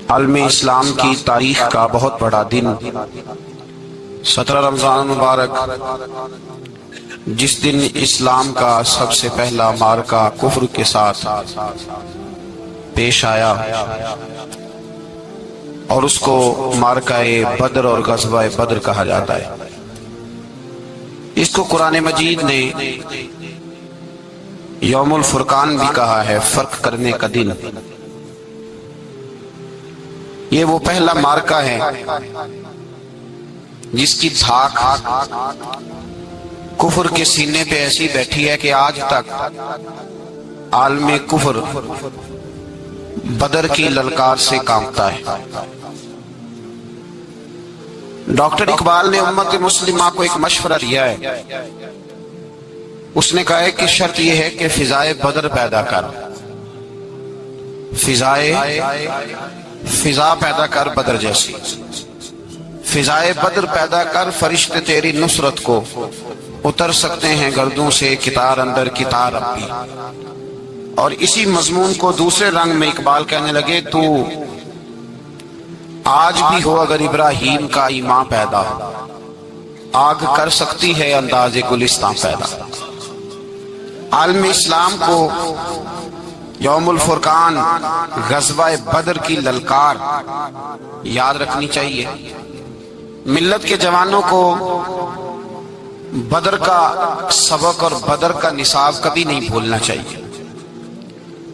عالم اسلام کی تاریخ کا بہت بڑا دن 17 رمضان مبارک، جس دن اسلام کا سب سے پہلا معرکہ کفر کے ساتھ پیش آیا اور اس کو معرکہ بدر اور غزوہ بدر کہا جاتا ہے۔ اس کو قرآن مجید نے یوم الفرقان بھی کہا ہے، فرق کرنے کا دن۔ یہ وہ پہلا معرکہ ہے جس کی دھاک کفر کے سینے پہ ایسی بیٹھی ہے کہ آج تک عالم کفر بدر کی للکار سے کانپتا ہے۔ ڈاکٹر اقبال نے امت مسلمہ کو ایک مشورہ دیا ہے۔ اس نے کہا ہے کہ شرط یہ ہے کہ فضائے بدر پیدا کر، فضا پیدا کر بدر جیسی، فضائے بدر پیدا کر، فرشتے تیری نصرت کو اتر سکتے ہیں گردوں سے کتار اندر کتار اب بھی۔ اور اسی مضمون کو دوسرے رنگ میں اقبال کہنے لگے، تو آج بھی ہو اگر ابراہیم کا ایمان پیدا، آگ کر سکتی ہے انداز گلستان پیدا۔ عالم اسلام کو یوم الفرقان، غزوہ بدر کی للکار یاد رکھنی چاہیے۔ ملت کے جوانوں کو بدر کا سبق اور بدر کا نصاب کبھی نہیں بھولنا چاہیے۔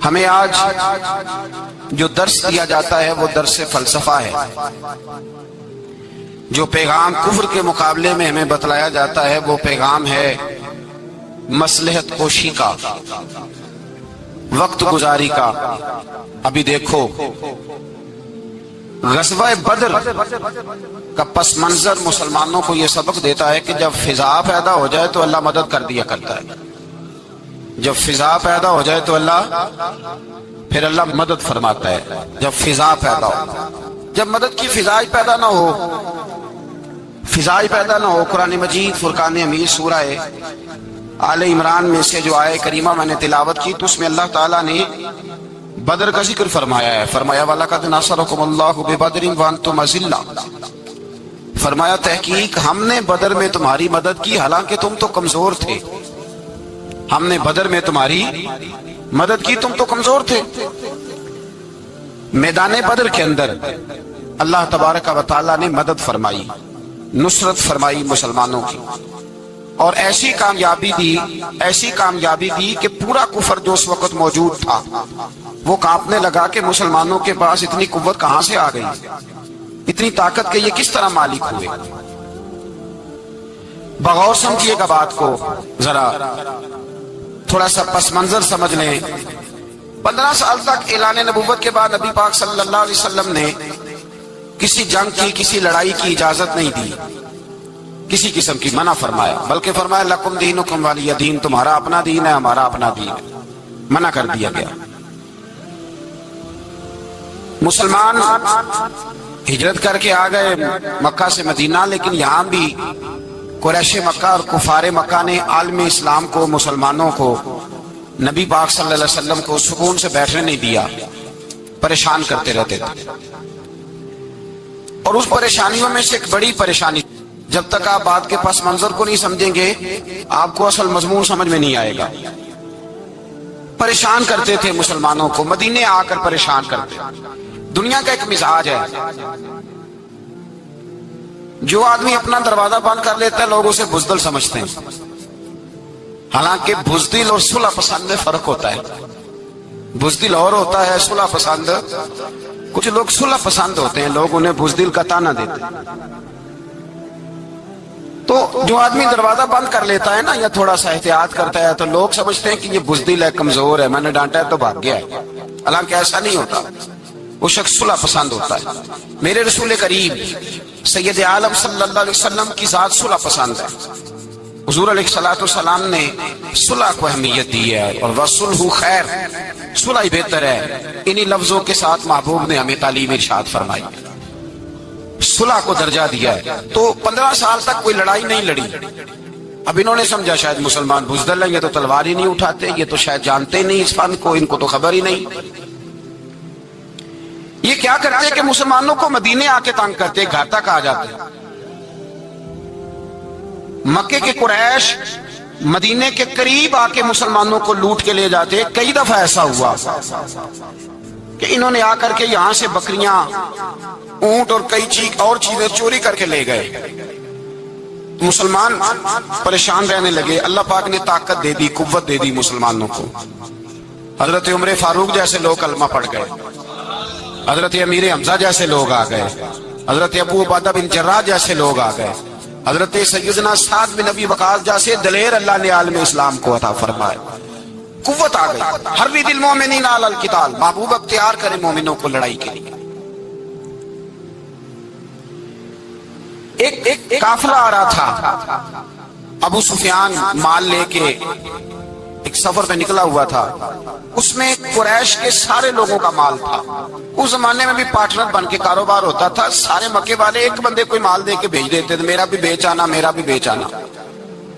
ہمیں آج جو درس دیا جاتا ہے وہ درس فلسفہ ہے۔ جو پیغام کفر کے مقابلے میں ہمیں بتلایا جاتا ہے وہ پیغام ہے مصلحت کوشی کا، وقت گزاری کا۔ ابھی دیکھو غزوہ بدر کا پس منظر مسلمانوں کو یہ سبق دیتا ہے کہ جب فضا پیدا ہو جائے تو اللہ مدد کر دیا کرتا ہے۔ جب فضا پیدا ہو جائے تو پھر اللہ مدد فرماتا ہے۔ جب فضا پیدا ہو، جب مدد کی فضا ہی پیدا نہ ہو، قرآن مجید فرقان حمید سورہ آل عمران میں سے جو آیہ کریمہ میں نے تلاوت کی تو اس میں اللہ تعالیٰ نے بدر کا ذکر فرمایا ہے۔ فرمایا وَلَقَدْ نَصَرَكُمُ اللَّهُ بِبَدْرٍ وَأَنْتُمْ أَذِلَّةٌ، فرمایا تحقیق ہم نے بدر میں تمہاری مدد کی حالانکہ تم تو کمزور تھے۔ ہم نے بدر میں تمہاری مدد کی، تم تو کمزور تھے۔ میدان بدر کے اندر اللہ تبارک و تعالیٰ نے مدد فرمائی، نصرت فرمائی مسلمانوں کی، اور ایسی کامیابی دی کہ پورا کفر جو اس وقت موجود تھا وہ کانپنے لگا کہ مسلمانوں کے پاس اتنی قوت کہاں سے آ گئی، اتنی طاقت کے یہ کس طرح مالک ہوئے۔ بغور سمجھیے گا بات کو، ذرا تھوڑا سا پس منظر سمجھ لیں۔ 15 سال تک اعلان نبوت کے بعد نبی پاک صلی اللہ علیہ وسلم نے کسی جنگ کی، کسی لڑائی کی اجازت نہیں دی، کسی قسم کی منع فرمایا، بلکہ فرمایا لکم دینکم ولی دین، تمہارا اپنا دین ہے ہمارا اپنا دین ہے، منع کر دیا گیا۔ مسلمان ہجرت کر کے آ گئے مکہ سے مدینہ، لیکن یہاں بھی قریش مکہ اور کفار مکہ نے عالم اسلام کو، مسلمانوں کو، نبی پاک صلی اللہ علیہ وسلم کو سکون سے بیٹھنے نہیں دیا، پریشان کرتے رہتے تھے۔ اور اس پریشانیوں میں سے ایک بڑی پریشانی، جب تک آپ بات کے پس منظر کو نہیں سمجھیں گے آپ کو اصل مضمون سمجھ میں نہیں آئے گا۔ پریشان کرتے تھے مسلمانوں کو، مدینے آ کر پریشان کرتے۔ دنیا کا ایک مزاج ہے، جو آدمی اپنا دروازہ بند کر لیتا ہے لوگ اسے بزدل سمجھتے ہیں، حالانکہ بزدل اور صلح پسند میں فرق ہوتا ہے۔ بزدل اور ہوتا ہے، صلح پسند، کچھ لوگ صلح پسند ہوتے ہیں، لوگ انہیں بزدل کا طعنہ دیتے ہیں۔ تو جو آدمی دروازہ بند کر لیتا ہے نا، یا تھوڑا سا احتیاط کرتا ہے، تو لوگ سمجھتے ہیں کہ یہ بزدل ہے، کمزور ہے، میں نے ڈانٹا ہے تو بھاگ گیا ہے، حالانکہ ایسا نہیں ہوتا، وہ شخص صلح پسند ہوتا ہے۔ میرے رسول کریم سید عالم صلی اللہ علیہ وسلم کی ذات صلح پسند ہے۔ حضور علیہ الصلوۃ والسلام نے صلح کو اہمیت دی ہے، اور وصلح خیر، صلح بہتر ہے۔ انہی لفظوں کے ساتھ محبوب نے ہمیں تعلیم ارشاد فرمائی، صلح کو درجہ دیا ہے۔ تو 15 سال تک کوئی لڑائی نہیں لڑی۔ اب انہوں نے سمجھا شاید مسلمان بزدل ہیں، یہ تو تلوار ہی نہیں اٹھاتے، یہ تو شاید جانتے نہیں اس فن کو، ان کو تو خبر ہی نہیں۔ یہ کیا کرتے کہ مسلمانوں کو مدینے آ کے تنگ کرتے، گھر تک آ جاتے۔ مکے کے قریش مدینے کے قریب آ کے مسلمانوں کو لوٹ کے لے جاتے۔ کئی دفعہ ایسا ہوا کہ انہوں نے آ کر کے یہاں سے بکریاں، اونٹ اور کئی اور چیزیں چوری کر کے لے گئے۔ مسلمان پریشان رہنے لگے۔ اللہ پاک نے طاقت دے دی، قوت دے دی مسلمانوں کو۔ حضرت عمر فاروق جیسے لوگ کلمہ پڑھ گئے، حضرت امیر حمزہ جیسے لوگ آ گئے، حضرت ابو عبیدہ بن جراح جیسے لوگ آ گئے، حضرت سیدنا سعد بن ابی وقاص جیسے دلیر اللہ نے عالم اسلام کو عطا فرمائے۔ قوت آ گئی۔ حرِّض المؤمنین علی القتال، محبوب اختیار کرے مومنوں کو لڑائی کے لیے۔ ایک قافلہ آ رہا تھا، ابو سفیان مال لے کے ایک سفر پہ نکلا ہوا تھا، اس میں قریش کے سارے لوگوں کا مال تھا۔ اس زمانے میں بھی پارٹنر بن کے کاروبار ہوتا تھا، سارے مکے والے ایک بندے کوئی مال دے کے بھیج دیتے تھے، میرا بھی بیچ آنا، میرا بھی بیچ آنا۔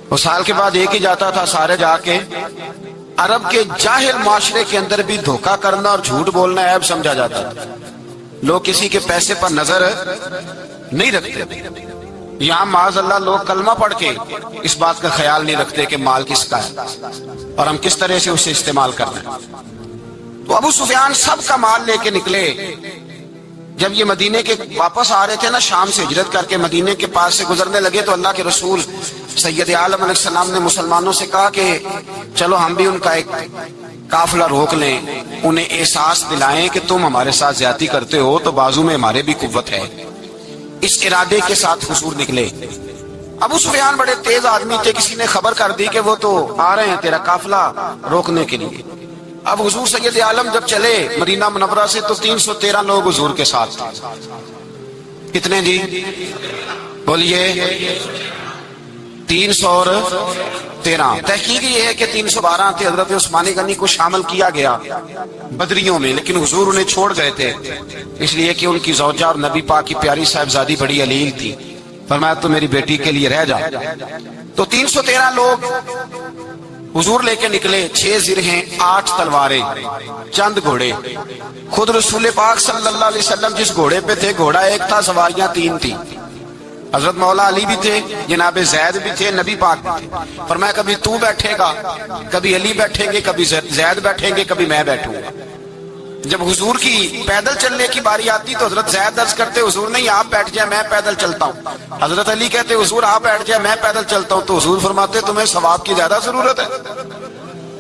وہ سال کے بعد ایک ہی جاتا تھا، سارے جا کے۔ عرب کے جاہل معاشرے کے اندر بھی دھوکہ کرنا اور جھوٹ بولنا عیب سمجھا جاتا تھا، لوگ کسی کے پیسے پر نظر نہیں رکھتے۔ یہاں معاذ اللہ لوگ کلمہ پڑھ کے اس بات کا خیال نہیں رکھتے کہ مال کس کا ہے اور ہم کس طرح سے اسے استعمال کرنا ہے۔ تو ابو سفیان سب کا مال لے کے نکلے۔ جب یہ مدینے کے واپس آ رہے تھے نا، شام سے ہجرت کر کے مدینے کے پاس سے گزرنے لگے، تو اللہ کے رسول سید عالم علیہ السلام نے مسلمانوں سے کہا کہ چلو ہم بھی ان کا ایک قافلہ روک لیں، انہیں احساس دلائیں کہ تم ہمارے ساتھ زیادتی کرتے ہو تو بازو میں ہمارے بھی قوت ہے۔ اس ارادے کے ساتھ حضور نکلے۔ ابو سفیان بڑے تیز آدمی تھے، کسی نے خبر کر دی کہ وہ تو آ رہے ہیں تیرا قافلہ روکنے کے لیے۔ اب حضور سید عالم جب چلے مدینہ منورہ سے تو 313 لوگ حضور کے ساتھ تھے۔ کتنے جی؟ بولیے 313۔ تحقیق یہ ہے کہ 312 تھے، حضرت عثمان غنی کو شامل کیا گیا بدریوں میں، لیکن حضور انہیں چھوڑ گئے تھے، اس لیے کہ ان کی زوجہ اور نبی پاک کی پیاری صاحبزادی بڑی علیل تھی۔ فرمایا تو میری بیٹی کے لیے رہ جا۔ تو 313 لوگ حضور لے کے نکلے، 6 زرہیں، 8 تلواریں، چند گھوڑے۔ خود رسول پاک صلی اللہ علیہ وسلم جس گھوڑے پہ تھے، گھوڑا ایک تھا، سواریاں 3 تھی۔ حضرت مولا علی بھی تھے، جناب زید بھی تھے، نبی پاک بھی تھے۔ فرمایا کبھی تو بیٹھے گا، کبھی علی بیٹھیں گے، کبھی زید بیٹھیں گے، کبھی میں بیٹھوں گا۔ جب حضور کی پیدل چلنے کی باری آتی تو حضرت زید عرض کرتے حضور نہیں آپ بیٹھ جائیں میں پیدل چلتا ہوں۔ حضرت علی کہتے حضور آپ بیٹھ جائیں میں پیدل چلتا ہوں۔ تو حضور فرماتے تمہیں ثواب کی زیادہ ضرورت ہے،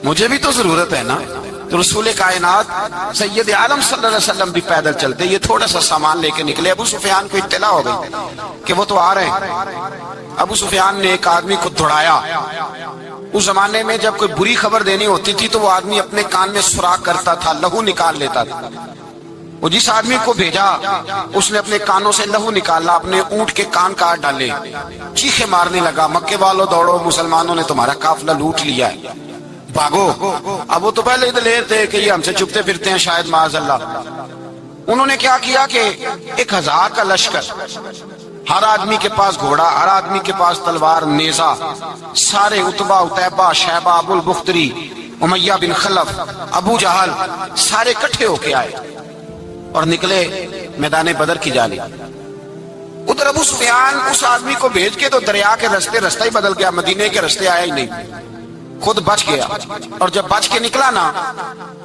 مجھے بھی تو ضرورت ہے نا۔ تو رسول کائنات سید عالم صلی اللہ علیہ وسلم بھی پیدل چلتے، یہ تھوڑا سا سامان لے کے نکلے۔ ابو سفیان کو اطلاع ہو گئی کہ وہ تو آ رہے ہیں۔ ابو سفیان نے ایک آدمی کو دوڑایا۔ اس زمانے میں جب کوئی بری خبر دینی ہوتی تھی تو وہ آدمی اپنے کان میں سوراخ کرتا تھا، لہو نکال لیتا تھا۔ وہ جس آدمی کو بھیجا اس نے اپنے کانوں سے لہو نکالا، اپنے اونٹ کے کان کاٹ ڈالے، چیخے مارنے لگا، مکے والوں دوڑو، مسلمانوں نے تمہارا قافلہ لوٹ لیا ہے، بھاگو۔ اب وہ تو پہلے ہی دلیر تھے کہ یہ ہم سے چھپتے پھرتے ہیں شاید معاذ اللہ۔ انہوں نے کیا کیا کہ 1000 کا لشکر، ہر آدمی کے پاس گھوڑا، ہر آدمی کے پاس تلوار، نیزہ، سارے عتبہ، عتیبہ، شیبہ، ابو البختری، امیہ بن خلف، ابو جہل، سارے اکٹھے ہو کے آئے اور نکلے میدان بدر کی جانب۔ ادھر ابو سفیان اس آدمی کو بھیج کے تو دریا کے رستہ ہی بدل گیا، مدینے کے رستے آیا ہی نہیں، خود بچ گیا۔ اور جب بچ کے نکلا نا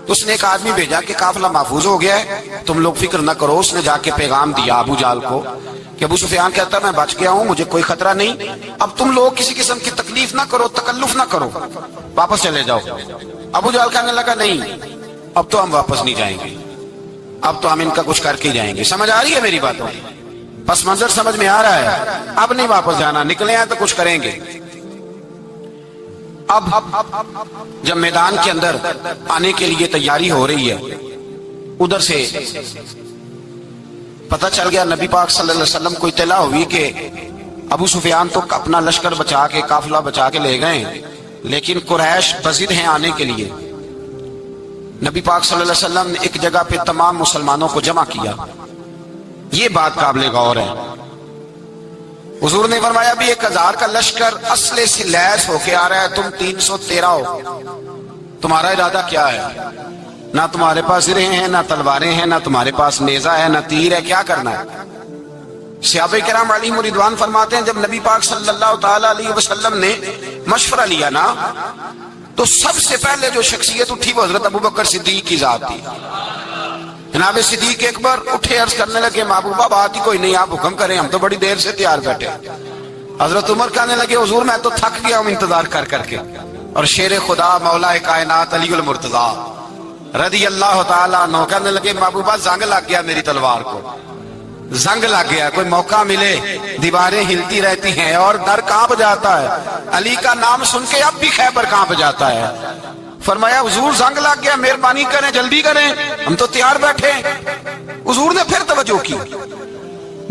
تو اس نے ایک آدمی بھیجا کہ قافلہ محفوظ ہو گیا ہے، تم لوگ فکر نہ کرو۔ اس نے جا کے پیغام دیا ابو جہل کو کہ ابو سفیان کہتا میں بچ گیا ہوں، مجھے کوئی خطرہ نہیں، اب تم لوگ کسی قسم کی تکلیف نہ کرو، تکلف نہ کرو، واپس چلے جاؤ۔ ابو جہل کہنے لگا نہیں اب تو ہم واپس نہیں جائیں گے، اب تو ہم ان کا کچھ کر کے جائیں گے۔ سمجھ آ رہی ہے میری باتوں؟ پس منظر سمجھ میں آ رہا ہے؟ اب نہیں واپس جانا، نکلے ہیں تو کچھ کریں گے۔ اب جب میدان کے اندر آنے کے لیے تیاری ہو رہی ہے، ادھر سے پتہ چل گیا، نبی پاک صلی اللہ علیہ وسلم کو اطلاع ہوئی کہ ابو سفیان تو اپنا لشکر بچا کے، قافلہ بچا کے لے گئے، لیکن قریش بضد ہیں آنے کے لیے۔ نبی پاک صلی اللہ علیہ وسلم نے ایک جگہ پہ تمام مسلمانوں کو جمع کیا۔ یہ بات قابل غور ہے۔ حضور نے فرمایا بھی 1000 کا لشکر اسلحے سے لیس ہو کے آ رہا ہے، تم 313 ہو، تمہارا ارادہ کیا ہے؟ نہ تمہارے پاس سرے ہیں، نہ تلواریں ہیں، نہ تمہارے پاس نیزہ ہے، نہ تیر ہے، کیا کرنا ہے؟ صحابہ کرام علیہم رضوان فرماتے ہیں جب نبی پاک صلی اللہ تعالی علیہ وسلم نے مشورہ لیا نا تو سب سے پہلے جو شخصیت اٹھی وہ حضرت ابوبکر صدیق کی ذات تھی۔ جناب صدیق اکبر اٹھے، عرض کرنے لگے محبوبہ بات ہی کوئی نہیں، آپ حکم کریں، ہم تو بڑی دیر سے تیار بیٹھے۔ حضرت عمر کہنے لگے حضور میں تو تھک گیا ہوں انتظار کر کر کے۔ اور شیر خدا مولا کائنات علی المرتضیٰ رضی اللہ تعالیٰ عنہ کہنے لگے محبوبہ زنگ لگ گیا میری تلوار کو، زنگ لگ گیا، کوئی موقع ملے دیواریں ہلتی رہتی ہیں اور در کانپ جاتا ہے، علی کا نام سن کے اب بھی خیبر کانپ جاتا ہے۔ فرمایا حضور زنگ لگ گیا، مہربانی کریں جلدی کریں، ہم تو تیار بیٹھے۔ حضور نے پھر توجہ کی،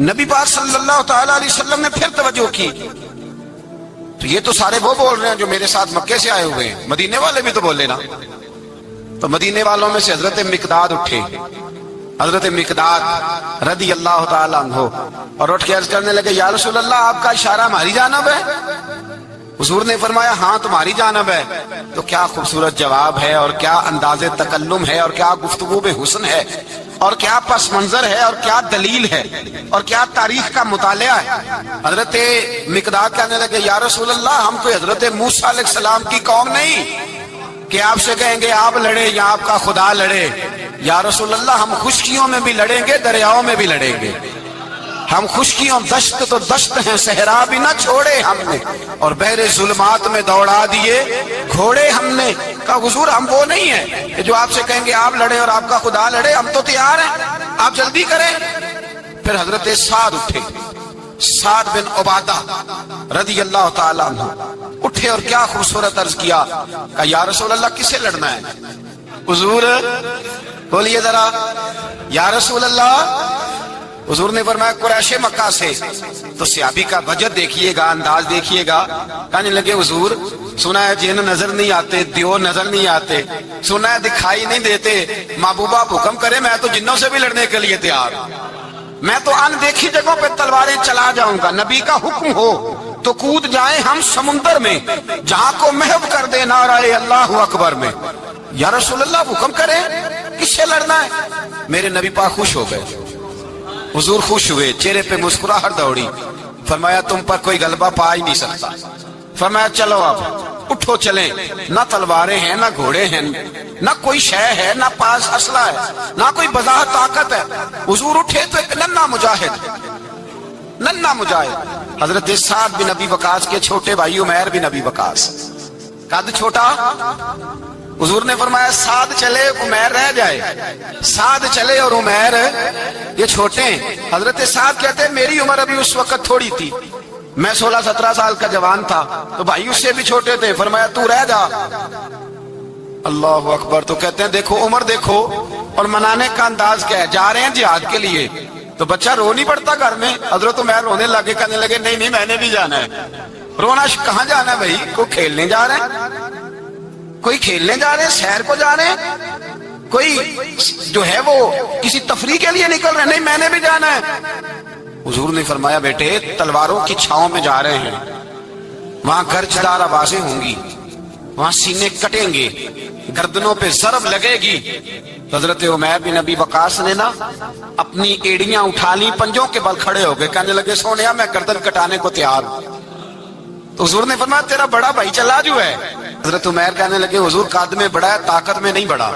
نبی پاک صلی اللہ تعالی علیہ وسلم نے پھر توجہ کی، تو یہ تو سارے وہ بول رہے ہیں جو میرے ساتھ مکے سے آئے ہوئے ہیں، مدینے والے بھی تو بولے نا۔ تو مدینے والوں میں سے حضرت مقداد اٹھے، حضرت مقداد رضی اللہ تعالیٰ عنہ، اور اٹھ کے عرض کرنے لگے یا رسول اللہ آپ کا اشارہ ہماری جانب ہے؟ حضور نے فرمایا ہاں تمہاری جانب ہے۔ تو کیا خوبصورت جواب ہے، اور کیا انداز تکلم ہے، اور کیا گفتگو میں حسن ہے، اور کیا پس منظر ہے، اور کیا دلیل ہے، اور کیا تاریخ کا مطالعہ ہے۔ حضرت مقداد کہنے لگے یا رسول اللہ ہم کوئی حضرت موسیٰ علیہ السلام کی قوم نہیں کہ آپ سے کہیں گے آپ لڑے یا آپ کا خدا لڑے۔ یا رسول اللہ ہم خشکیوں میں بھی لڑیں گے، دریاؤں میں بھی لڑیں گے، ہم خشکیوں دشت تو دشت ہیں، صحرا بھی نہ چھوڑے ہم نے، اور بحر ظلمات میں دوڑا دیے گھوڑے ہم نے۔ کہا حضور ہم وہ نہیں ہیں کہ جو آپ سے کہیں گے آپ لڑے اور آپ کا خدا لڑے، ہم تو تیار ہیں، آپ جلدی کریں۔ پھر حضرت سعد اٹھے، سعد بن عبادہ رضی اللہ تعالیٰ عنہ اٹھے اور کیا خوبصورت عرض کیا، کہا یا رسول اللہ کس سے لڑنا ہے؟ حضور بولیے ذرا یا رسول اللہ۔ حضور نے فرمایا قریش مکہ سے۔ تو صحابی کا وجد دیکھیے گا، انداز دیکھیے گا، کہنے لگے حضور سنا ہے جن نظر نہیں آتے، دیو نظر نہیں آتے، سنا ہے دکھائی نہیں دیتے، محبوبہ حکم کرے میں تو جنوں سے بھی لڑنے کے لیے تیار، میں تو ان دیکھی جگہوں پہ تلواریں چلا جاؤں گا، نبی کا حکم ہو تو کود جائیں ہم سمندر میں جہاں کو محو کر دے نعرہ اللہ اکبر میں۔ یا رسول اللہ حکم کریں کس سے لڑنا ہے؟ میرے نبی پاک خوش ہو گئے، حضور خوش ہوئے، چہرے پہ مسکراہٹ دوڑی، فرمایا تم پر کوئی غلبہ پا ہی نہیں سکتا۔ فرمایا چلو اب اٹھو چلیں، نہ تلواریں ہیں، نہ گھوڑے ہیں، نہ کوئی شے ہے، نہ پاس اسلحہ ہے، نہ کوئی بظاہر طاقت ہے۔ حضور اٹھے تو ایک ننھا مجاہد حضرت سعد بن ابی وقاص کے چھوٹے بھائی عمیر بن ابی وقاص، قد چھوٹا، حضور نے فرمایا سعد چلے عمیر رہ جائے، سعد چلے اور عمیر یہ چھوٹے ہیں۔ حضرت سعد کہتے ہیں میری عمر ابھی اس وقت تھوڑی تھی، میں 16-17 سال کا جوان تھا، تو بھائی اس سے بھی چھوٹے تھے، فرمایا تو رہ جا۔ اللہ اکبر۔ تو کہتے ہیں دیکھو عمر دیکھو، اور منانے کا انداز کیا ہے، جا رہے ہیں جہاد کے لیے، تو بچہ رو نہیں پڑتا گھر میں۔ حضرت عمیر رونے لگے، کہنے لگے نہیں نہیں میں نے بھی جانا ہے۔ رونا کہاں جانا ہے بھائی؟ کوئی کھیلنے جا رہے ہیں، کوئی کھیلنے جا رہے ہیں، سیر کو جا رہے ہیں، کوئی جو ہے وہ کسی تفریح کے لیے نکل رہے ہیں، نہیں میں نے بھی جانا ہے۔ حضور نے فرمایا بیٹے تلواروں کی چھاؤں میں جا رہے ہیں، وہاں گرجدار آوازیں ہوں گی، وہاں سینے کٹیں گے، گردنوں پہ ضرب لگے گی۔ حضرت عمیر بن ابی وقاص نے نا اپنی ایڑیاں اٹھا لی، پنجوں کے بل کھڑے ہو گئے، کہنے لگے سونیا میں گردن کٹانے کو تیار ہوں۔ تو حضور نے فرمایا تیرا بڑا بھائی چلا جو ہے۔ حضرت عمیر کہنے لگے حضور قد میں بڑا ہے، طاقت میں نہیں بڑا،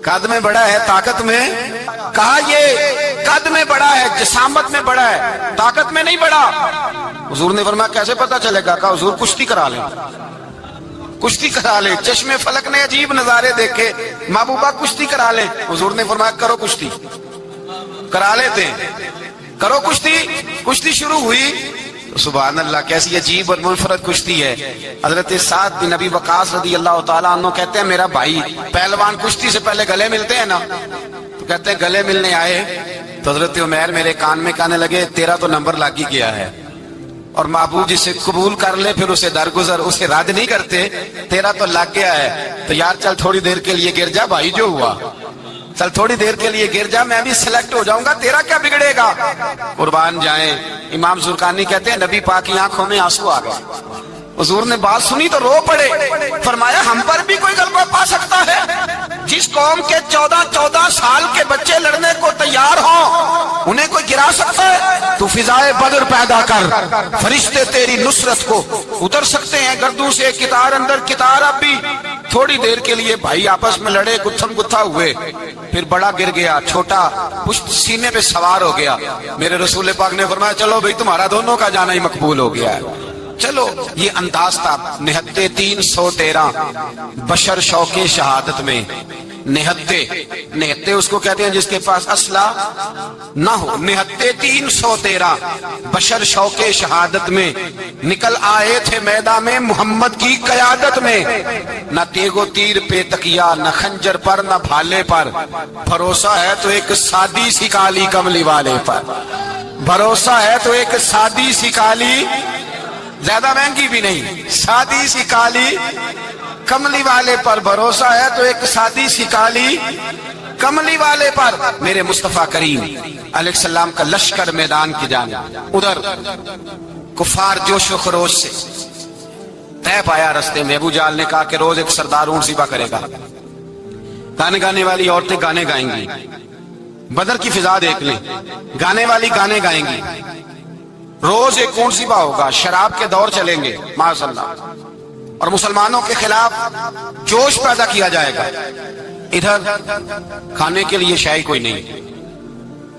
قد میں بڑا ہے طاقت میں، کہا یہ قد میں بڑا ہے، جسامت میں بڑا ہے، طاقت میں نہیں بڑا۔ حضور نے فرمایا کیسے پتا چلے گا؟ کہا حضور کشتی کرا لیں، کشتی کرا لیں۔ چشمے فلک نے عجیب نظارے دیکھے، محبوبہ کشتی کرا لیں۔ حضور نے فرمایا کرو کشتی، کرا لیتے ہیں، کرو کشتی۔ کشتی شروع ہوئی، سبحان اللہ کیسی عجیب اور منفرد کشتی ہے۔ حضرت سعد بن ابی وقاص رضی اللہ تعالیٰ عنہ کہتے ہیں میرا بھائی پہلوان کشتی سے پہلے گلے ملتے ہیں نا، تو کہتے ہیں گلے ملنے آئے تو حضرت عمیر میرے کان میں کہنے لگے تیرا تو نمبر لگ ہی گیا ہے، اور محبوب جسے قبول کر لے پھر اسے درگزر اسے رد نہیں کرتے، تیرا تو لگ گیا ہے، تو یار چل تھوڑی دیر کے لیے گر جا بھائی، جو ہوا چل تھوڑی دیر کے لیے گر جا، میں بھی سلیکٹ ہو جاؤں گا، تیرا کیا بگڑے گا۔ قربان جائیں، امام زرقانی کہتے ہیں نبی پاک کی آنکھوں میں آنسو آ گئے، حضور نے بات سنی تو رو پڑے، فرمایا ہم پر بھی کوئی غلبہ پا سکتا ہے؟ جس قوم کے 14 سال کے بچے لڑنے کو تیار ہوں انہیں کوئی گرا سکتا ہے؟ تو فضائے بدر پیدا کر، فرشتے تیری نصرت کو اتر سکتے ہیں گردوں سے، کتار اندر کتار۔ اب بھی تھوڑی دیر کے لیے بھائی آپس میں لڑے، گتھم گتھا ہوئے، پھر بڑا گر گیا، چھوٹا پشت سینے پہ سوار ہو گیا۔ میرے رسول پاک نے فرمایا چلو بھائی تمہارا دونوں کا جانا ہی مقبول ہو گیا ہے۔ چلو یہ انداز تھا۔ نہتے 313 بشر شوق شہادت میں، نہتے اس کو کہتے ہیں جس کے پاس اسلحہ نہ ہو۔ نہتے 313 بشر شوق شہادت میں نکل آئے تھے میدان میں محمد کی قیادت میں، نہ تیگ و تیر پہ تکیا، نہ خنجر پر نہ بھالے پر، بھروسہ ہے تو ایک سادی سی کالی کملی والے پر، بھروسہ ہے تو ایک سادی سی کالی، زیادہ مہنگی بھی نہیں، سادی سی کالی کملی والے پر، بھروسہ ہے تو ایک سادی سی کالی کملی والے پر۔ میرے مصطفیٰ کریم علیہ السلام کا لشکر میدان کی جانب، ادھر کفار جوش و خروش سے طے پایا رستے میں۔ ابو جہل نے کہا کہ روز ایک سردار اونٹ ذبح کرے گا، گانے گانے والی عورتیں گانے گائیں گی، بدر کی فضا دیکھ لیں، گانے والی گانے گائیں گی، روز ایک اونٹ ذبح ہوگا، شراب کے دور چلیں گے معاذ اللہ، اور مسلمانوں کے خلاف جوش پیدا کیا جائے گا۔ ادھر کھانے کے لیے شے کوئی نہیں،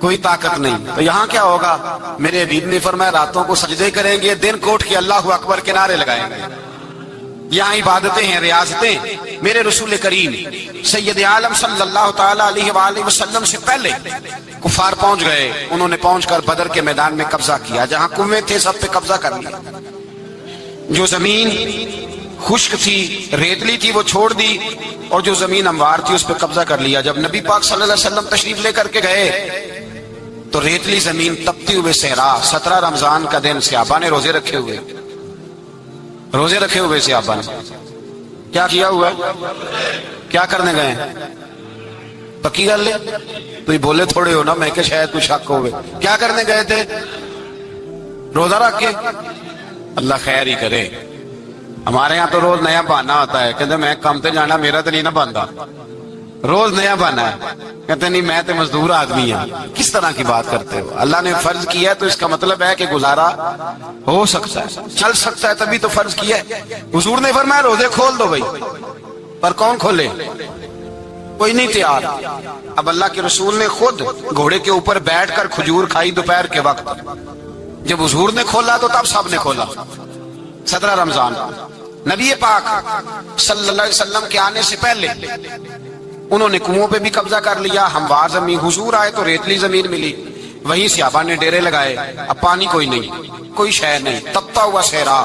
کوئی طاقت نہیں، تو یہاں کیا ہوگا؟ میرے حبیب نے فرمایا راتوں کو سجدے کریں گے، دن کوٹ کے اللہ اکبر کے نعرے لگائیں گے۔ یہاں عبادتیں ہیں، ریاضتیں۔ میرے رسول کریم سید عالم صلی اللہ تعالی علیہ وآلہ وسلم سے پہلے کفار پہنچ گئے، انہوں نے پہنچ کر بدر کے میدان میں قبضہ کیا، جہاں کنویں تھے سب پہ قبضہ کر لیا، جو زمین خشک تھی ریتلی تھی وہ چھوڑ دی، اور جو زمین ہموار تھی اس پہ قبضہ کر لیا۔ جب نبی پاک صلی اللہ علیہ وسلم تشریف لے کر کے گئے تو ریتلی زمین تپتی ہوئے صحرا، 17 رمضان کا دن، صحابہ نے روزے رکھے ہوئے صحابہ نے کیا کیا ہوا ہے؟ کیا کرنے گئے؟ پکی گل لے تو بولے تھوڑے ہو نا، میں کہ شاید کوئی شک ہوئے، کیا کرنے گئے تھے؟ روزہ رکھ کے۔ اللہ خیر ہی کرے، ہمارے ہاں تو روز نیا بہانا ہوتا ہے، کہتے میں کام تے جانا، میرا تو نہیں نہ بنتا، روز نیا بہانا ہے، کہتے نہیں میں تو مزدور آدمی ہوں۔ کس طرح کی بات کرتے ہو؟ اللہ نے فرض کیا ہے تو اس کا مطلب ہے کہ گزارا ہو سکتا ہے، چل سکتا ہے، تبھی تو فرض کیا ہے۔ حضور نے فرمایا روزے کھول دو بھائی، پر کون کھولے؟ کوئی نہیں تیار۔ اب اللہ کے رسول نے خود گھوڑے کے اوپر بیٹھ کر کھجور کھائی دوپہر کے وقت، جب حضور نے کھولا تو تب سب نے کھولا۔ 17 رمضان نبی پاک صلی اللہ علیہ وسلم کے آنے سے پہلے انہوں نے کنووں پہ بھی قبضہ کر لیا، ہموار زمین، حضور آئے تو ریتلی زمین ملی، وہیں صحابہ نے ڈیرے لگائے۔ اب پانی کوئی نہیں، کوئی شے نہیں، تپتا ہوا صحرا،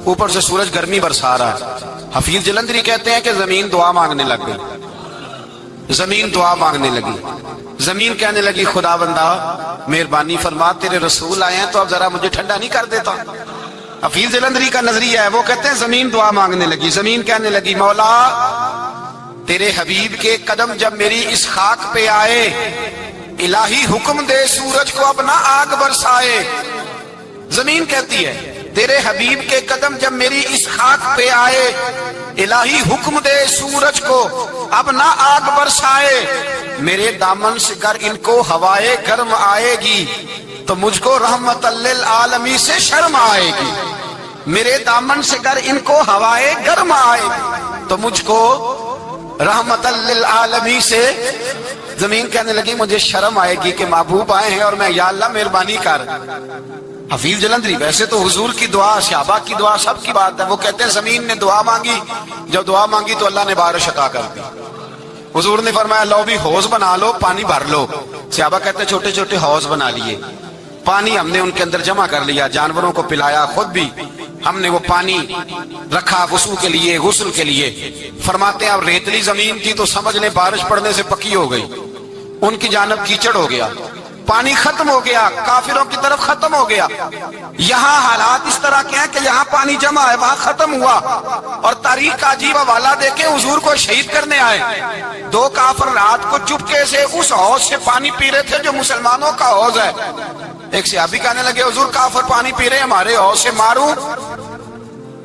اوپر سے سورج گرمی برسا رہا ہے۔ حفیظ جلندری کہتے ہیں کہ زمین دعا مانگنے لگ گئی، زمین دعا مانگنے لگی، زمین کہنے لگی خدا بندہ مہربانی فرما، تیرے رسول آئے ہیں تو اب ذرا مجھے ٹھنڈا نہیں کر دیتا۔ حفیظ جلندری کا نظریہ ہے، وہ کہتے ہیں زمین دعا مانگنے لگی، زمین کہنے لگی مولا تیرے حبیب کے قدم جب میری اس خاک پہ آئے، الہی حکم دے سورج کو اپنا آگ برسائے۔ زمین کہتی ہے تیرے حبیب کے قدم جب میری اس خاک پہ آئے، الہی حکم دے سورج کو اپنا آگ برسائے۔ میرے دامن سے گر ان کو ہوائے گرم آئے گی تو مجھ کو رحمت للعالمین سے شرم آئے گی، میرے دامن سے گر ان کو ہوائے گرم آئے گی تو مجھ کو رحمت للعالمین سے۔ زمین کہنے لگی مجھے شرم آئے گی کہ محبوب آئے ہیں اور میں یا اللہ مہربانی کر۔ حفیظ جلندری ویسے تو حضور کی دعا، صحابہ کی دعا، سب کی بات ہے، وہ کہتے ہیں زمین نے دعا مانگی، جب دعا مانگی تو اللہ نے بارش عطا کر دی۔ حضور نے فرمایا لو بھی حوض بنا لو، پانی بھر لو۔ صحابہ کہتے ہیں چھوٹے چھوٹے حوض بنا لیے، پانی ہم نے ان کے اندر جمع کر لیا، جانوروں کو پلایا، خود بھی ہم نے وہ پانی رکھا وضو کے لیے، غسل کے لیے۔ فرماتے ہیں اب ریتلی زمین تھی تو سمجھ لیں بارش پڑنے سے پکی ہو گئی، ان کی جانب کیچڑ ہو گیا، پانی ختم ہو گیا، کافروں کی طرف ختم ہو گیا۔ یہاں حالات اس طرح کے ہیں کہ یہاں پانی جمع ہے، وہاں ختم ہوا۔ اور تاریخ کا عجیب حوالہ دیکھیں، حضور کو شہید کرنے آئے، 2 کافر رات کو چپکے سے اس حوض سے پانی پی رہے تھے جو مسلمانوں کا حوض ہے۔ ایک صحابی کہنے لگے حضور کافر پانی پی رہے ہمارے حوض سے، ماروں؟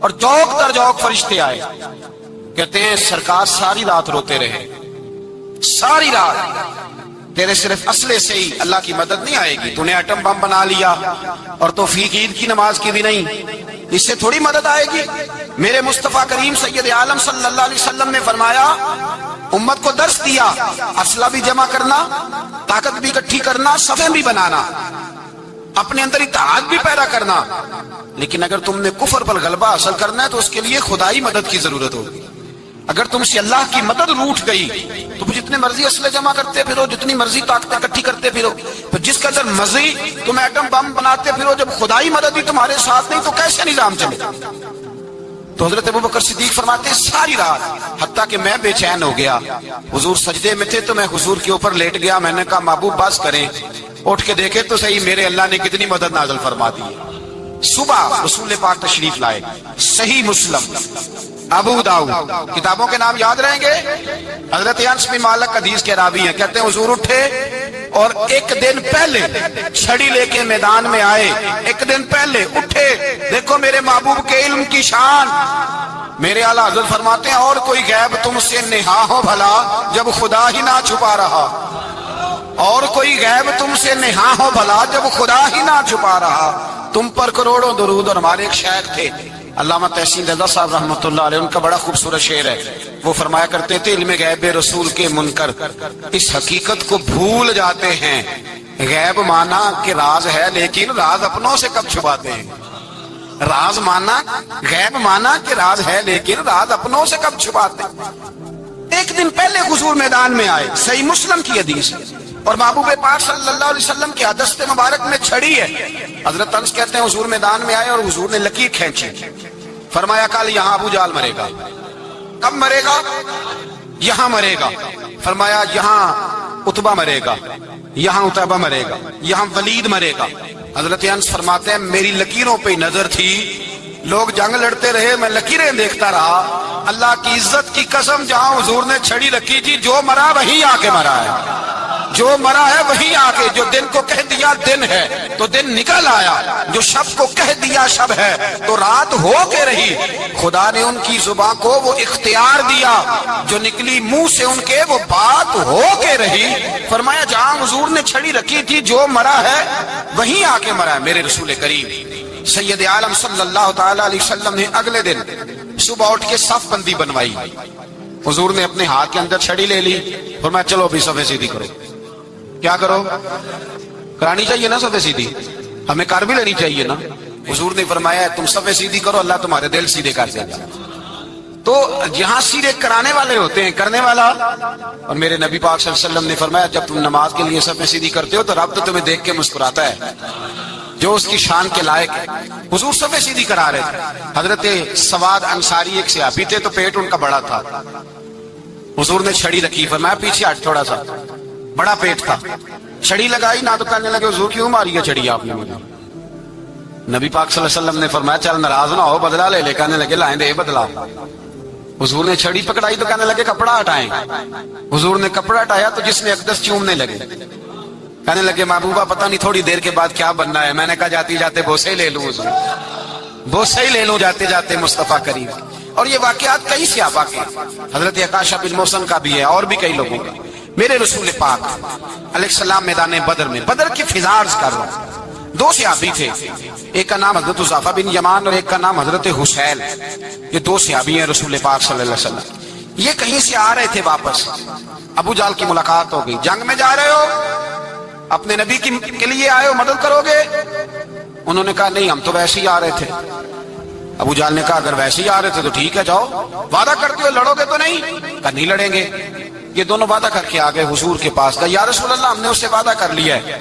اور جوک در جوک فرشتے آئے، کہتے ہیں سرکار ساری رات روتے رہے، ساری رات تیرے صرف اسلحے سے ہی اللہ کی مدد نہیں آئے گی، تو نے ایٹم بم بنا لیا اور توفیق عید کی نماز کی بھی نہیں، اس سے تھوڑی مدد آئے گی۔ میرے مصطفیٰ کریم سید عالم صلی اللہ علیہ وسلم نے فرمایا، امت کو درس دیا، اسلحہ بھی جمع کرنا، طاقت بھی اکٹھی کرنا، صفیں بھی بنانا، اپنے اندر اتحاد بھی پیدا کرنا، لیکن اگر تم نے کفر پر غلبہ حاصل کرنا ہے تو اس کے لیے خدائی مدد کی ضرورت ہوگی۔ اگر تم سے اللہ کی مدد روٹ گئی تو جتنے مرضی اسلحے جمع کرتے پھرو، جتنی مرضی طاقتیں اکٹھی کرتے پھرو، پھر جس قدر مرضی تم ایٹم بم بناتے پھرو، جب خدائی مدد ہی تمہارے ساتھ نہیں تو کیسے نظام چلے؟ تو حضرت ابوبکر صدیق فرماتے ساری رات، حتیٰ کہ میں بے چین ہو گیا، حضور سجدے میں تھے تو میں حضور کے اوپر لیٹ گیا، میں نے کہا محبوب بس کریں، اٹھ کے دیکھے تو صحیح میرے اللہ نے کتنی مدد نازل فرما دی۔ صبح رسول پاک تشریف لائے، صحیح مسلم، ابو داؤد، کتابوں کے نام یاد رہیں گے۔ حضرت انس بن مالک حدیث کے راوی ہیں، کہتے ہیں حضور اٹھے اور ایک دن پہلے چھڑی لے کے میدان میں آئے، ایک دن پہلے اٹھے، دیکھو میرے محبوب کے علم کی شان۔ میرے اعلیٰ حضرت فرماتے ہیں اور کوئی غیب تم سے نہا ہو بھلا جب خدا ہی نہ چھپا رہا، اور کوئی غیب تم سے نہا ہو بھلا جب خدا ہی نہ چھپا رہا۔ تم پر کروڑوں درود۔ اور ہمارے ایک شیخ تھے علامہ تحسین رضا صاحب رحمۃ اللہ علیہ، ان کا بڑا خوبصورت شعر ہے، وہ فرمایا کرتے تھے علم غیب رسول کے منکر اس حقیقت کو بھول جاتے ہیں، غیب مانا کہ راز ہے لیکن راز اپنوں سے کب چھپاتے ہیں، راز مانا، غیب مانا کہ راز ہے لیکن راز اپنوں سے کب چھپاتے ہیں۔ ایک دن پہلے حضور میدان میں آئے، صحیح مسلم کی حدیث، اور محبوب پاک صلی اللہ علیہ وسلم کے دست مبارک میں چھڑی ہے۔ حضرت انس کہتے ہیں حضور میدان میں آئے اور حضور نے لکیر کھینچی، فرمایا کل یہاں ابو جہل مرے گا۔ کب مرے گا؟ یہاں مرے گا۔ فرمایا یہاں عتبہ مرے گا، یہاں عتبہ مرے گا، یہاں ولید مرے گا۔ حضرت انس فرماتے ہیں میری لکیروں پہ نظر تھی، لوگ جنگ لڑتے رہے، میں لکیریں دیکھتا رہا، اللہ کی عزت کی قسم جہاں حضور نے چھڑی رکھی تھی، جو مرا وہیں آ کے مرا ہے، جو مرا ہے وہیں آ کے، جو دن کو کہہ دیا دن ہے تو دن نکل آیا، جو شب کو کہہ دیا شب ہے تو رات ہو کے رہی۔ خدا نے ان کی زبان کو وہ اختیار دیا، جو نکلی منہ سے ان کے وہ بات ہو کے رہی۔ فرمایا جہاں حضور نے چھڑی رکھی تھی، جو مرا ہے وہیں آ کے مرا ہے۔ میرے رسول کریم سید عالم صلی اللہ تعالی علیہ وسلم نے اگلے دن صبح اٹھ کے صف بندی بنوائی، حضور نے اپنے ہاتھ کے اندر چھڑی لے لی، فرمایا چلو ابھی صفیں سیدھی کرو۔ کیا کرو؟ کرانی چاہیے نا صفیں سیدھی، ہمیں کر بھی لینی چاہیے نا۔ حضور نے فرمایا تم صفیں سیدھی کرو، اللہ تمہارے دل سیدھے کر دے گا۔ تو یہاں سیدھے کرانے والے ہوتے ہیں، کرنے والا۔ اور میرے نبی پاک صلی اللہ علیہ وسلم نے فرمایا جب تم نماز کے لیے صفیں سیدھی کرتے ہو تو رب تو تمہیں دیکھ کے مسکراتا ہے، جو اس کی شان کے لائق ہے۔ حضور صفیں سیدھی کرا رہے تھے۔ حضرت سواد انصاری ایک صحابی تھے، تو پیٹ ان کا بڑا تھا، حضور نے چھڑی رکھی، فرمایا پیچھے ہٹ تھوڑا سا، بڑا پیٹ تھا، چھڑی لگائی نہ تو کہنے لگے حضور کیوں ماری ہے چھڑی آپ نے مجھے؟ نبی پاک صلی اللہ علیہ وسلم نے فرمایا چل ناراض نہ ہو، بدلہ لے لے، کہنے لگے لائیں دے بدلہ۔ حضور نے چھڑی پکڑائی تو کہنے لگے کپڑا ہٹائیں، حضور نے کپڑا ہٹایا تو جس میں اقدس چومنے لگے، کہنے لگے محبوبہ پتہ نہیں تھوڑی دیر کے بعد کیا بننا ہے۔ میں نے کہا جاتی جاتے بوسے ہی لے لوں، حضور بوسے ہی لے لوں جاتے جاتے مصطفیٰ کریم۔ اور یہ واقعات کئی صحابہ کے، حضرت عکاشہ بن محصن کا بھی ہے اور بھی کئی لوگوں کا۔ میرے رسول پاک علیہ السلام میدان بدر میں، بدر کی فضا عرض کر رہا ہوں، دو صحابی تھے، ایک کا نام حضرت حذیفہ بن یمان اور ایک کا نام حضرت حسیل۔ یہ دو صحابی ہیں رسول پاک صلی اللہ علیہ وسلم۔ یہ کہیں سے آ رہے تھے واپس، ابو جہل کی ملاقات ہو گئی، جنگ میں جا رہے ہو، اپنے نبی کے لیے آئے ہو، مدد کرو گے؟ انہوں نے کہا نہیں ہم تو ویسے ہی آ رہے تھے۔ ابو جہل نے کہا اگر ویسے ہی آ رہے تھے تو ٹھیک ہے جاؤ، وعدہ کرتے ہو لڑو گے تو نہیں؟ کہا نہیں لڑیں گے۔ یہ دونوں وعدہ کر کے آ گئے حضور کے پاس، کہا یا رسول اللہ ہم نے اس سے وعدہ کر لیا ہے،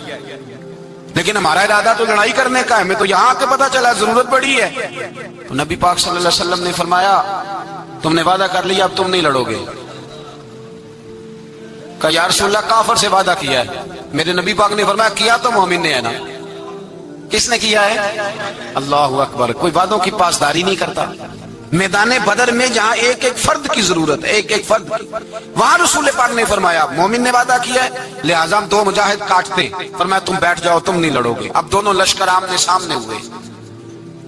لیکن ہمارا ارادہ تو لڑائی کرنے کا ہے، ہمیں تو یہاں کے پتہ چلا ضرورت پڑی ہے۔ تو نبی پاک صلی اللہ علیہ وسلم نے فرمایا تم نے وعدہ کر لیا اب تم نہیں لڑو گے۔ کہا یا رسول اللہ کافر سے وعدہ کیا ہے۔ میرے نبی پاک نے فرمایا کیا تو مومن نے ہے نا۔ کس نے کیا ہے؟ اللہ اکبر۔ کوئی وعدوں کی پاسداری نہیں کرتا۔ میدان بدر میں جہاں ایک ایک فرد کی ضرورت ہے، ایک ایک فرد کی، وہاں رسول پاک نے فرمایا مومن نے وعدہ کیا ہے لہٰذا ہم دو مجاہد کاٹتے، فرمایا تم بیٹھ جاؤ تم نہیں لڑو گے۔ اب دونوں لشکر آمنے سامنے ہوئے،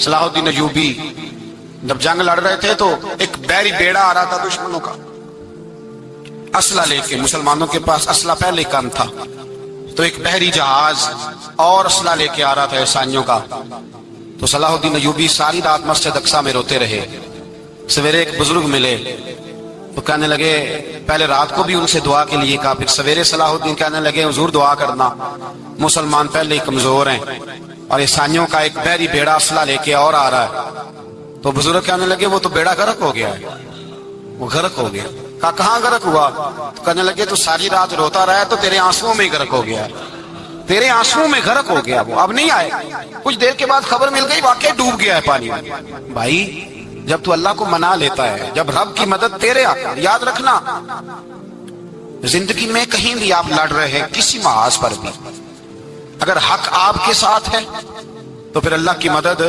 صلاح الدین ایوبی جب جنگ لڑ رہے تھے تو ایک بحری بیڑا آ رہا تھا دشمنوں کا اسلحہ لے کے. مسلمانوں کے پاس اسلحہ پہلے کم تھا, تو ایک بحری جہاز اور اسلحہ لے کے آ رہا تھا عیسائیوں کا. تو صلاح الدین ایوبی ساری رات مسجد اقصی میں روتے رہے. سویرے ایک بزرگ ملے تو کہنے لگے, پہلے رات کو بھی ان سے دعا کے لیے کہا, پھر سویرے صلاح الدین کہنے لگے حضور دعا کرنا, مسلمان پہلے ہی کمزور ہیں اور عیسائیوں کا ایک بحری بیڑا اسلحہ لے کے اور آ رہا ہے. تو بزرگ کہنے لگے وہ تو بیڑا غرق ہو گیا ہے, وہ غرق ہو گیا. کہا کہاں غرق ہوا؟ تو کہنے لگے تو ساری رات روتا رہا ہے تو تیرے آنسوؤں میں ہی غرق ہو گیا, تیرے آنسوؤں میں غرق ہو گیا, وہ اب نہیں آئے. کچھ دیر کے بعد خبر مل گئی واقعی ڈوب گیا ہے پانی میں. بھائی جب تو اللہ کو منا لیتا ہے, جب رب کی مدد تیرے آتا ہے, یاد رکھنا زندگی میں کہیں بھی آپ لڑ رہے ہیں کسی محاذ پر بھی, اگر حق آپ کے ساتھ ہے تو پھر اللہ کی مدد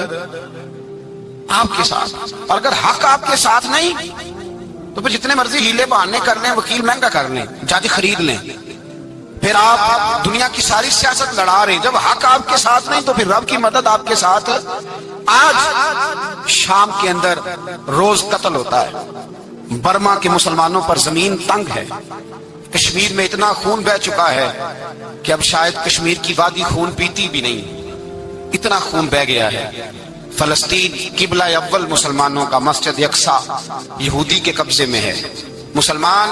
آپ کے ساتھ, اور اگر حق آپ کے ساتھ نہیں تو پھر جتنے مرضی ہیلے بہانے کر لیں, وکیل مہنگا کر لیں, جج خرید لیں, پھر آپ دنیا کی ساری سیاست لڑا رہے ہیں. جب حق آپ کے ساتھ نہیں تو پھر رب کی مدد آپ کے ساتھ. آج شام کے اندر روز قتل ہوتا ہے, برما کے مسلمانوں پر زمین تنگ ہے, کشمیر میں اتنا خون بہ چکا ہے کہ اب شاید کشمیر کی وادی خون پیتی بھی نہیں, اتنا خون بہ گیا ہے. فلسطین قبلہ اول مسلمانوں کا مسجد اقصی یہودی کے قبضے میں ہے. مسلمان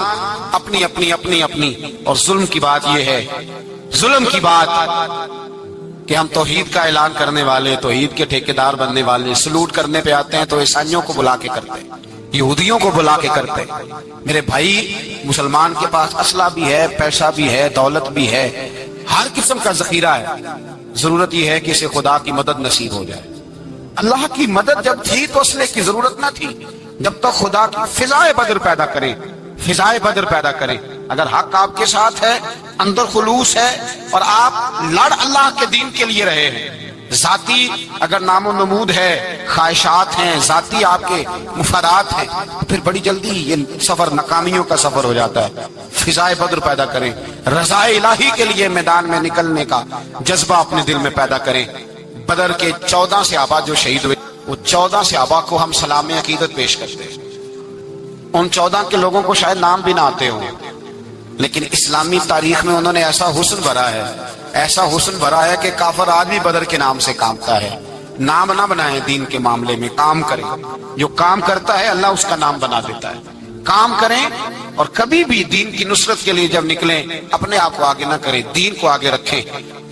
اپنی اپنی اپنی اپنی, اور ظلم کی بات یہ ہے, ظلم کی بات کہ ہم توحید کا اعلان کرنے والے, توحید کے ٹھیکیدار بننے والے, سلوٹ کرنے پہ آتے ہیں تو عیسائیوں کو بلا کے کرتے ہیں, یہودیوں کو بلا کے کرتے ہیں. میرے بھائی مسلمان کے پاس اسلحہ بھی ہے, پیسہ بھی ہے, دولت بھی ہے, ہر قسم کا ذخیرہ ہے. ضرورت یہ ہے کہ اسے خدا کی مدد نصیب ہو جائے. اللہ کی مدد جب تھی تو اسلحے کی ضرورت نہ تھی, جب تک خدا کی فضائے بدر پیدا کریں, فضائے بدر پیدا کریں. اگر حق آپ کے ساتھ ہے, اندر خلوص ہے, اور آپ لڑ اللہ کے دین کے لیے رہے ہیں, ذاتی اگر نام و نمود ہے, خواہشات ہیں, ذاتی آپ کے مفادات ہیں, پھر بڑی جلدی یہ سفر ناکامیوں کا سفر ہو جاتا ہے. فضائے بدر پیدا کریں, رضائے الہی کے لیے میدان میں نکلنے کا جذبہ اپنے دل میں پیدا کریں. بدر کے 14 صحابہ جو شہید ہوئے, وہ 14 صحابہ کو ہم سلام عقیدت پیش کرتے ہیں. ان 14 کے لوگوں کو شاید نام بھی نہ آتے ہوں, لیکن اسلامی تاریخ میں انہوں نے ایسا حسن بھرا ہے, ایسا حسن بھرا ہے کہ کافر آج بھی بدر کے نام سے کامتا ہے. نام نہ بنائیں دین کے معاملے میں, کام کریں. جو کام کرتا ہے اللہ اس کا نام بنا دیتا ہے. کام کریں, اور کبھی بھی دین کی نصرت کے لیے جب نکلیں اپنے آپ کو آگے نہ کریں, دین کو آگے رکھیں.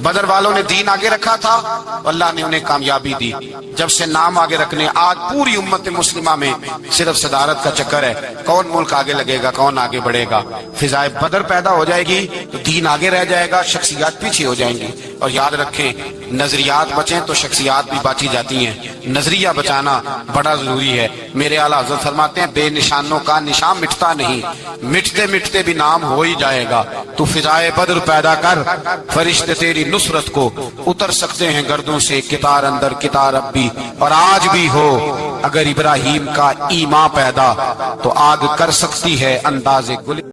بدر والوں نے دین آگے رکھا تھا, اللہ نے انہیں کامیابی دی. جب سے نام آگے رکھنے, آج پوری امت مسلمہ میں صرف صدارت کا چکر ہے, کون ملک آگے لگے گا, کون آگے بڑھے گا. فضائے بدر پیدا ہو جائے گی تو دین آگے رہ جائے گا, شخصیات پیچھے ہو جائیں گی. اور یاد رکھیں, نظریات بچیں تو شخصیات بھی باچی جاتی ہیں. نظریہ بچانا بڑا ضروری ہے. میرے اعلیٰ حضرت فرماتے ہیں, بے نشانوں کا نشان مٹتا نہیں, مٹتے مٹتے بھی نام ہو ہی جائے گا. تو فضائے بدر پیدا کر, فرشتے تیری نصرت کو اتر سکتے ہیں گردوں سے, کتار اندر کتار اب بھی, اور آج بھی ہو. اگر ابراہیم کا ایمان پیدا تو آگ کر سکتی ہے انداز گل.